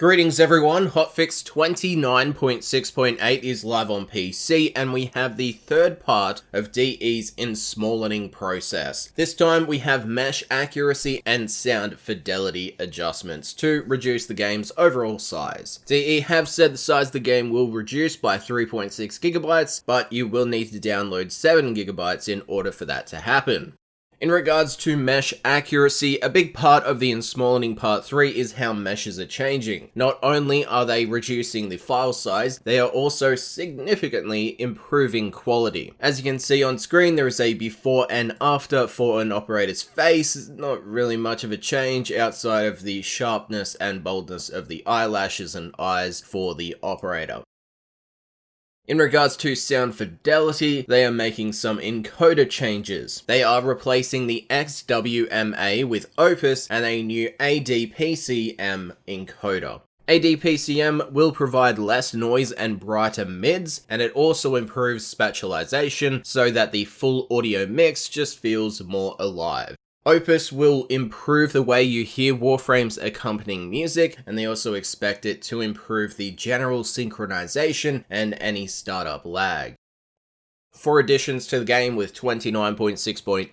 Greetings everyone, Hotfix 29.6.8 is live on PC and we have the third part of DE's ensmallening process. This time we have mesh accuracy and sound fidelity adjustments to reduce the game's overall size. DE have said the size of the game will reduce by 3.6GB, but you will need to download 7GB in order for that to happen. In regards to mesh accuracy, a big part of the ensmallening part 3 is how meshes are changing. Not only are they reducing the file size, they are also significantly improving quality. As you can see on screen, there is a before and after for an operator's face. Not really much of a change outside of the sharpness and boldness of the eyelashes and eyes for the operator. In regards to sound fidelity, they are making some encoder changes. They are replacing the XWMA with Opus and a new ADPCM encoder. ADPCM will provide less noise and brighter mids, and it also improves spatialization so that the full audio mix just feels more alive. Opus will improve the way you hear Warframe's accompanying music, and they also expect it to improve the general synchronization and any startup lag. 4 additions to the game with 29.6.8,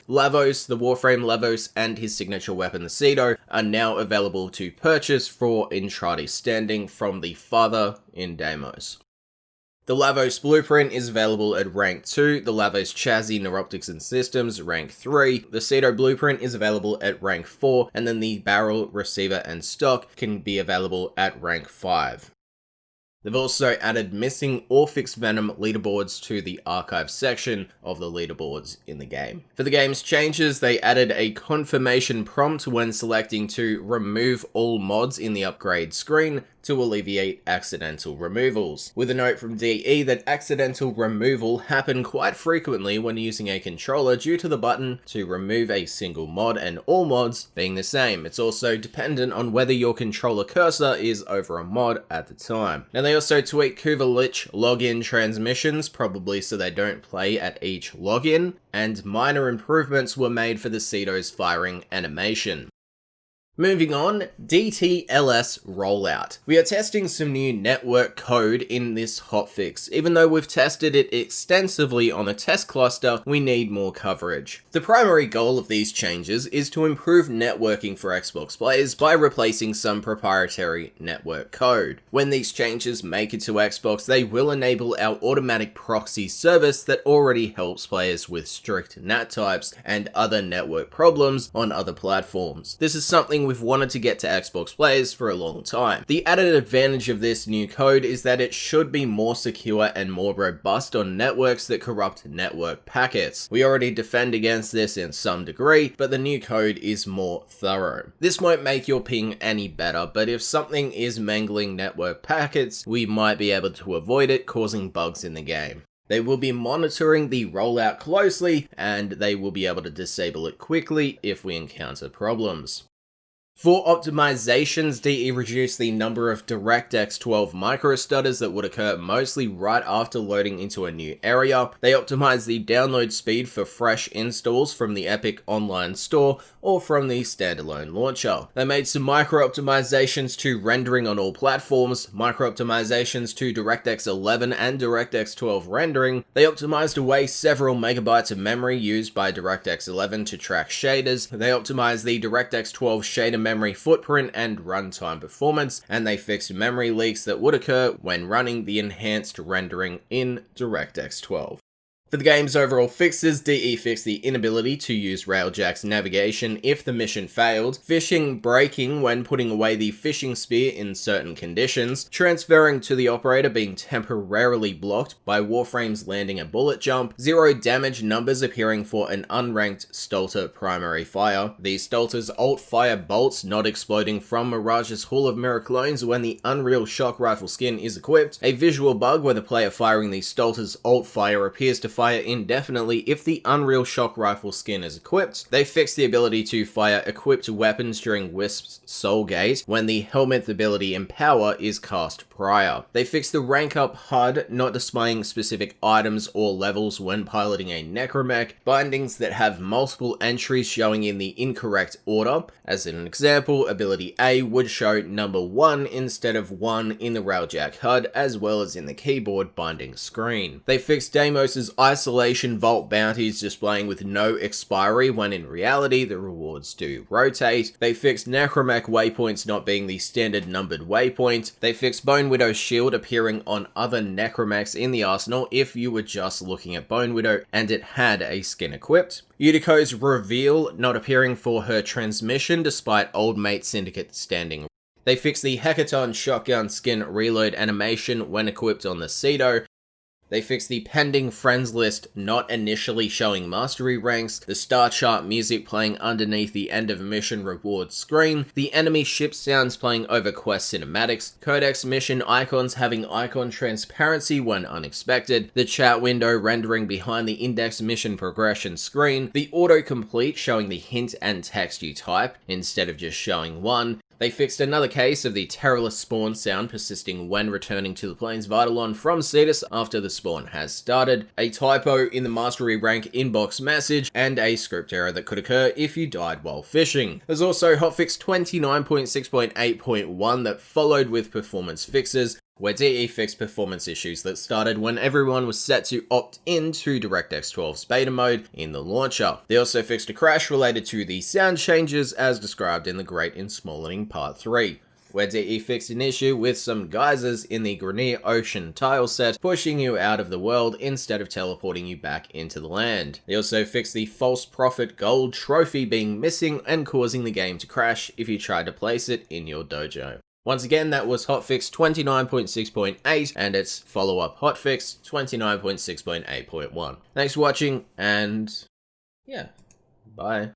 Lavos, the Warframe Lavos, and his signature weapon the Cedo are now available to purchase for Intrati standing from the Father in Deimos. The Lavos blueprint is available at rank 2, the Lavos chassis, neuroptics and systems rank 3, the Cedo blueprint is available at rank 4, and then the barrel, receiver and stock can be available at rank 5. They've also added missing Orphix Venom leaderboards to the archive section of the leaderboards in the game. For the game's changes, they added a confirmation prompt when selecting to remove all mods in the upgrade screen to alleviate accidental removals, with a note from DE that accidental removal happen quite frequently when using a controller due to the button to remove a single mod and all mods being the same. It's also dependent on whether your controller cursor is over a mod at the time. Now they also tweaked Kuvalich login transmissions, probably so they don't play at each login, and minor improvements were made for the Cedo's firing animation. Moving on, DTLS rollout. We are testing some new network code in this hotfix. Even though we've tested it extensively on a test cluster, we need more coverage. The primary goal of these changes is to improve networking for Xbox players by replacing some proprietary network code. When these changes make it to Xbox, they will enable our automatic proxy service that already helps players with strict NAT types and other network problems on other platforms. This is something we've wanted to get to Xbox players for a long time. The added advantage of this new code is that it should be more secure and more robust on networks that corrupt network packets. We already defend against this in some degree, but the new code is more thorough. This won't make your ping any better, but if something is mangling network packets, we might be able to avoid it causing bugs in the game. They will be monitoring the rollout closely, and they will be able to disable it quickly if we encounter problems. For optimizations, DE reduced the number of DirectX 12 microstutters that would occur mostly right after loading into a new area. They optimized the download speed for fresh installs from the Epic Online Store or from the standalone launcher. They made some micro-optimizations to rendering on all platforms, micro-optimizations to DirectX 11 and DirectX 12 rendering. They optimized away several megabytes of memory used by DirectX 11 to track shaders. They optimized the DirectX 12 shader memory footprint and runtime performance, and they fixed memory leaks that would occur when running the enhanced rendering in DirectX 12. For the game's overall fixes, DE fixed the inability to use Railjack's navigation if the mission failed, fishing breaking when putting away the fishing spear in certain conditions, transferring to the operator being temporarily blocked by Warframe's landing a bullet jump, 0 damage numbers appearing for an unranked Stahlta primary fire, the Stahlta's alt fire bolts not exploding from Mirage's Hall of Mirror clones when the Unreal Shock Rifle skin is equipped, a visual bug where the player firing the Stahlta's alt fire appears to fire fire indefinitely if the Unreal Shock Rifle skin is equipped. They fixed the ability to fire equipped weapons during Wisp's Soul Gaze when the helmet ability Empower is cast prior. They fixed the rank up HUD not displaying specific items or levels when piloting a necromech, bindings that have multiple entries showing in the incorrect order. As an example, ability A would show number 1 instead of 1 in the Railjack HUD, as well as in the keyboard binding screen. They fixed Deimos' Isolation Vault bounties displaying with no expiry when in reality the rewards do rotate. They fixed Necromech waypoints not being the standard numbered waypoint. They fixed Bone Widow's shield appearing on other Necromechs in the arsenal if you were just looking at Bone Widow and it had a skin equipped. Yuriko's reveal not appearing for her transmission despite Old Mate Syndicate standing. They fixed the Hecaton shotgun skin reload animation when equipped on the Cedo. They fixed the pending friends list not initially showing mastery ranks, the star chart music playing underneath the end of mission reward screen, the enemy ship sounds playing over quest cinematics, codex mission icons having icon transparency when unexpected, the chat window rendering behind the index mission progression screen, the autocomplete showing the hint and text you type instead of just showing one. They fixed another case of the terrorless spawn sound persisting when returning to the plane's Vitaloon from Cetus after the spawn has started, a typo in the mastery rank inbox message, and a script error that could occur if you died while fishing. There's also Hotfix 29.6.8.1 that followed with performance fixes, where DE fixed performance issues that started when everyone was set to opt into DirectX 12's beta mode in the launcher. They also fixed a crash related to the sound changes as described in the Great Ensmallering Part 3, where DE fixed an issue with some geysers in the Grenier Ocean tile set, pushing you out of the world instead of teleporting you back into the land. They also fixed the False Prophet gold trophy being missing and causing the game to crash if you tried to place it in your dojo. Once again, that was Hotfix 29.6.8 and its follow-up Hotfix 29.6.8.1. Thanks for watching, and yeah, bye.